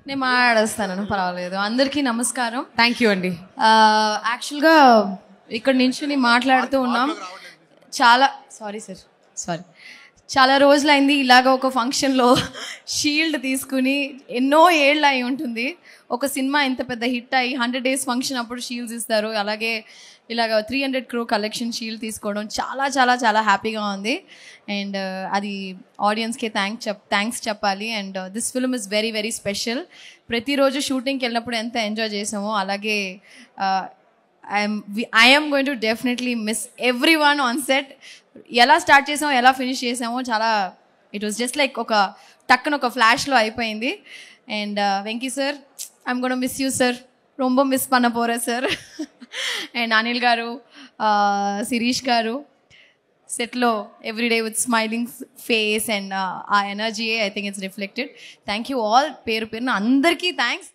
నేను మాట్లాడేస్తాను, పర్వాలేదు. అందరికీ నమస్కారం. థ్యాంక్ యూ అండి. యాక్చువల్గా ఇక్కడ నుంచి మాట్లాడుతూ ఉన్నాం. చాలా రోజులైంది ఇలాగ ఒక ఫంక్షన్లో షీల్డ్ తీసుకుని. ఎన్నో ఏళ్ళు అయి ఉంటుంది. ఒక సినిమా ఇంత పెద్ద హిట్ అయ్యి 100 days ఫంక్షన్ అప్పుడు షీల్డ్స్ ఇస్తారు. అలాగే ఇలాగ 300 crore కలెక్షన్ షీల్డ్ తీసుకోవడం చాలా చాలా చాలా హ్యాపీగా ఉంది. అండ్ అది ఆడియన్స్కి థ్యాంక్స్ చెప్పాలి. And this film is very very special. ప్రతిరోజు షూటింగ్కి వెళ్ళినప్పుడు ఎంత ఎంజాయ్ చేసామో అలాగే I am going to definitely miss everyone on set. ఎలా స్టార్ట్ చేసామో ఎలా ఫినిష్ చేసామో చాలా ఇట్ వాస్ జస్ట్ లైక్ ఒక టక్కున ఒక ఫ్లాష్లో అయిపోయింది. And Venky sir, I'm gonna miss you sir, రొంబ మిస్ పన్న పోరా సార్. అండ్ అనిల్ గారు, శిరీష్ గారు సెట్లో everyday with smiling face and ఆ energy I think it's reflected. Thank you all. పేరు పేరున అందరికీ థ్యాంక్స్.